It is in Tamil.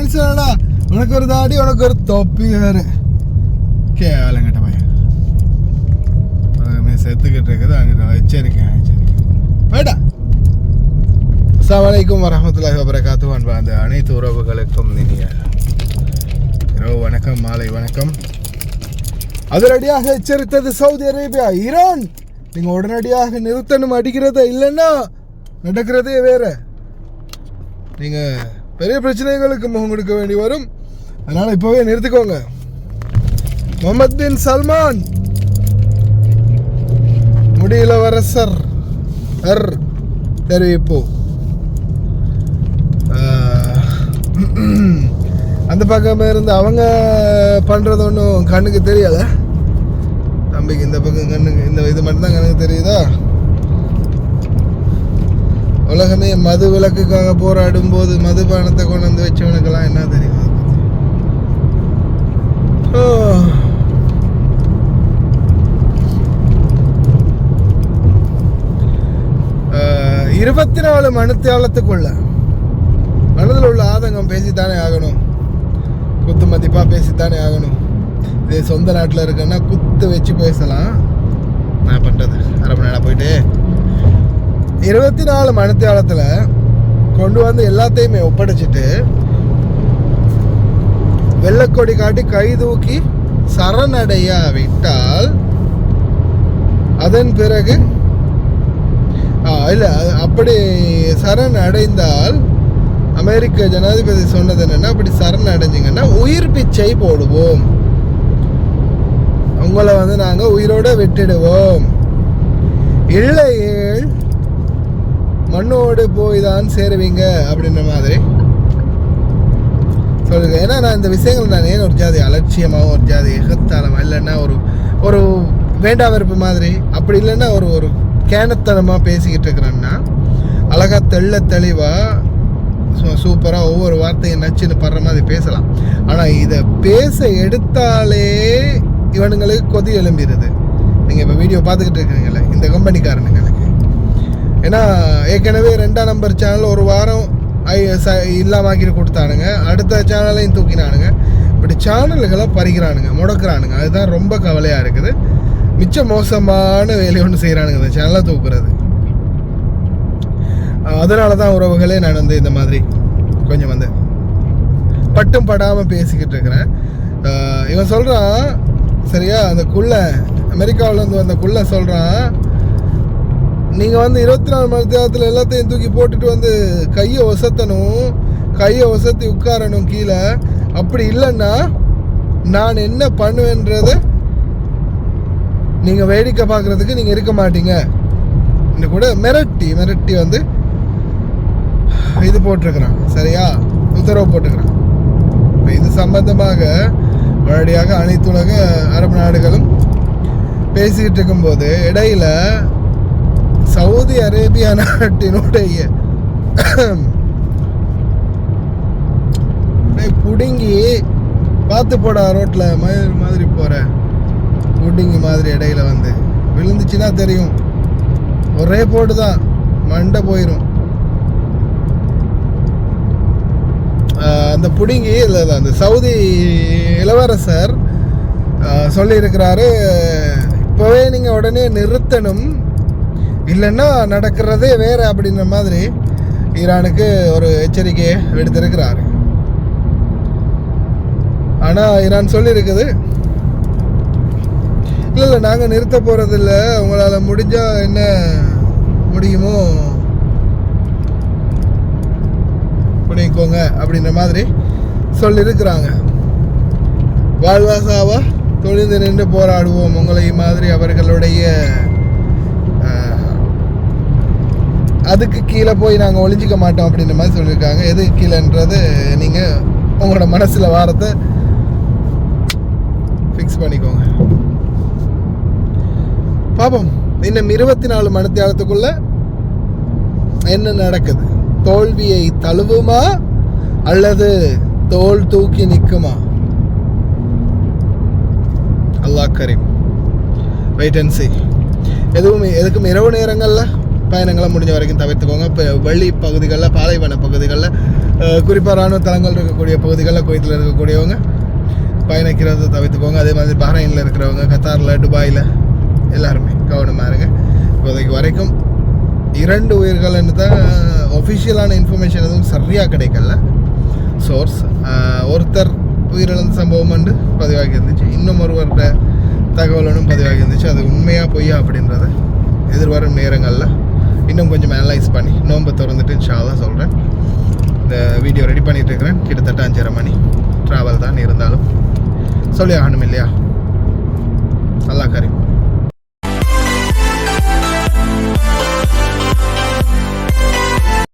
மனுஷனடா, உனக்கு ஒரு தாடி உனக்கு ஒரு தொப்பி வேறு. கேவலங்கிட்ட பையன் செத்துக்கிட்டு இருக்குது. அங்கே எச்சரிக்கை வேடா. அஸ்ஸலாமு அலைக்கும் வரஹ்மத்துல்லாஹி வபரகாத்துஹு. அன்பு அந்த அனைத்து உறவுகளுக்கும் இனிய இரவு வணக்கம், மாலை வணக்கம். அதிரடியாக எச்சரித்தது சவுதி அரேபியா. ஈரான், நீங்கள் உடனடியாக நிறுத்தணும் அடிக்கிறத, இல்லைன்னா நடக்கிறதே வேற. நீங்கள் பெரிய பிரச்சனைகளுக்கு முகம் கொடுக்க வேண்டி வரும். அதனால் இப்போவே நிறுத்திக்கோங்க. முகமது பின் சல்மான் முடியிலவரசர் தெரிவிப்பு. அந்த பக்கம் இருந்து அவங்க பண்ணுறது ஒன்றும் கண்ணுக்கு தெரியல. தம்பிக்கு இந்த பக்கம் கண்ணுக்கு இந்த இது மட்டும்தான் கண்ணுக்கு தெரியுதா? உலகமே மது விலக்குக்காக போராடும் போது மதுபானத்தை கொண்டு வந்து வச்சவனுக்கெல்லாம் என்ன தெரியும்? 24 மணித்தியாலத்துக்குள்ள மனதில் உள்ள ஆதங்கம் பேசித்தானே ஆகணும். குத்து மதிப்பாக பேசித்தானே ஆகணும். இதே சொந்த நாட்டில் இருக்குன்னா குத்து வச்சு பேசலாம். நான் பண்ணுறது அரை மணி நேரம் போயிட்டு 24 மணித்தியாலத்தில் கொண்டு வந்து எல்லாத்தையுமே ஒப்படைச்சிட்டு வெள்ளக்கொடி காட்டி கை தூக்கி சரணடைய விட்டால், அதன் பிறகு இல்லை அப்படி சரண் அடைந்தால், அமெரிக்க ஜனாதிபதி சொன்னது என்னன்னா, அப்படி சரண் அடைஞ்சிங்கன்னா உயிர் பிச்சை போடுவோம், உங்களை வந்து நாங்கள் உயிரோட விட்டுடுவோம், இல்லையேல் மண்ணோடு போய் தான் சேருவீங்க அப்படின்ற மாதிரி சொல்லுங்க. ஏன்னா நான் இந்த விஷயங்கள் நான் ஏன் ஒரு ஜாதி அலட்சியமாகவும் ஒரு ஜாதி எகத்தாளமாக, இல்லைன்னா ஒரு வேண்டா வெறுப்பு மாதிரி, அப்படி இல்லைன்னா ஒரு கேனத்தனமாக பேசிக்கிட்டு இருக்கிறேன்னா, அழகாக தெள்ள தெளிவாக சூப்பராக ஒவ்வொரு வார்த்தையும் நச்சுன்னு படுற மாதிரி பேசலாம். ஆனால் இதை பேச எடுத்தாலே இவனுங்களுக்கு கொதி எழும்பிடுது. நீங்கள் இப்போ வீடியோ பார்த்துக்கிட்டு இருக்கிறீங்களே இந்த கம்பெனிக்காரனுங்களுக்கு. ஏன்னா ஏற்கனவே 2ஆம் நம்பர் சேனல் ஒரு வாரம் இல்லாமாக்கிட்டு கொடுத்தானுங்க, அடுத்த சேனலையும் தூக்கினானுங்க. இப்படி சேனல்களை பறிக்கிறானுங்க, முடக்கிறானுங்க. அதுதான் ரொம்ப கவலையாக இருக்குது. மிச்ச மோசமான வேலையை ஒன்று செய்கிறானுங்க இந்த சேனலை தூக்குறது. அதனால தான் உறவுகளே நான் வந்து இந்த மாதிரி கொஞ்சம் வந்து பட்டும் படாமல் பேசிக்கிட்டு இருக்கிறேன். இவன் சொல்கிறான் சரியா, அந்த குள்ள அமெரிக்காவிலேருந்து வந்த குள்ள சொல்கிறான், நீங்கள் வந்து 24 மணி நேரத்தில் எல்லாத்தையும் தூக்கி போட்டுட்டு வந்து கையை ஒசத்தணும், கையை ஒசத்தி உட்காரணும் கீழே. அப்படி இல்லைன்னா நான் என்ன பண்ணுவேன்றதை நீங்கள் வேடிக்கை பார்க்குறதுக்கு நீங்கள் இருக்க மாட்டீங்க. இன்னும் கூட மிரட்டி வந்து இது போட்டிருக்கிறான் சரியா, உத்தரவு போட்டுக்கிறான். இப்போ இது சம்பந்தமாக உடனடியாக அனைத்துலக அரபு நாடுகளும் பேசிக்கிட்டு இருக்கும்போது இடையில சவுதி அரேபியா நாட்டினுடைய புடுங்கி பார்த்து போட ரோட்டில் மாதிரி போகிற புடிங்கி மாதிரி இடையில வந்து விழுந்துச்சுன்னா தெரியும், ஒரே போட்டு தான் மண்டை போயிடும். அந்த புடுங்கி இல்லை, அந்த சவுதி இளவரசர் சொல்லியிருக்கிறாரு, இப்போவே நீங்கள் உடனே நிறுத்தணும், இல்லைன்னா நடக்கிறதே வேறு அப்படின்ற மாதிரி ஈரானுக்கு ஒரு எச்சரிக்கையை விடுத்திருக்கிறாரு. ஆனால் ஈரான் சொல்லியிருக்குது, இல்லை நாங்கள் நிறுத்த போகிறதில்ல, உங்களால் முடிஞ்சால் என்ன முடியுமோ பண்ணிக்கோங்க அப்படின்ற மாதிரி சொல்லியிருக்கிறாங்க. வாழ்வாசாவா தொழில் நின்று போராடுவோம், உங்களை மாதிரி அவர்களுடைய அதுக்கு கீழே போய் நாங்கள் ஒளிஞ்சிக்க மாட்டோம் அப்படின்ற மாதிரி சொல்லியிருக்காங்க. எதுக்கு கீழேன்றது நீங்கள் உங்களோட மனசில் வாரத்தை ஃபிக்ஸ் பண்ணிக்கோங்க. பாப்போம் இன்னும் 24 மணி நேரத்துக்குள்ள என்ன நடக்குது. தோல்வியை தழுவுமா அல்லது தோல் தூக்கி நிற்குமா? அல்லாஹ் கரீம். Wait and see. எதுக்கும் இரவு நேரங்களில் பயணங்களை முடிஞ்ச வரைக்கும் தவிர்த்துக்கோங்க. இப்போ வெளி பகுதிகளில், பாலைவன பகுதிகளில் குறிப்பாக இராணுவ தளங்கள் இருக்கக்கூடிய பகுதிகளில் குவைத்தில் இருக்கக்கூடியவங்க பயணிக்கிறத தவிர்த்துக்கோங்க. அதே மாதிரி பஹ்ரைனில் இருக்கிறவங்க, கத்தாரில், துபாயில் எல்லாருமே கவனமாக இருங்க. இப்போதைக்கு வரைக்கும் 2 உயிர்கள்னு தான் ஒஃபிஷியலான இன்ஃபர்மேஷன் எதுவும் சரியாக கிடைக்கல. சோர்ஸ் ஒருத்தர் உயிரிழந்த சம்பவம் வந்து பதிவாகி இருந்துச்சு, இன்னும் ஒருவர்கிட்ட தகவல் ஒன்றும் பதிவாகி இருந்துச்சு. அது உண்மையாக பொய்யா அப்படின்றத எதிர்வரும் நேரங்களில் இன்னும் கொஞ்சம் அனலைஸ் பண்ணி நோன்பு திறந்துட்டு இன்ஷால்லா சொல்கிறேன். இந்த வீடியோ ரெடி பண்ணிகிட்டு இருக்கிறேன். கிட்டத்தட்ட 5:30 மணி ட்ராவல் தான் இருந்தாலும் சொல்லி ஆகணும் இல்லையா? அல்லாஹ் கரீம்.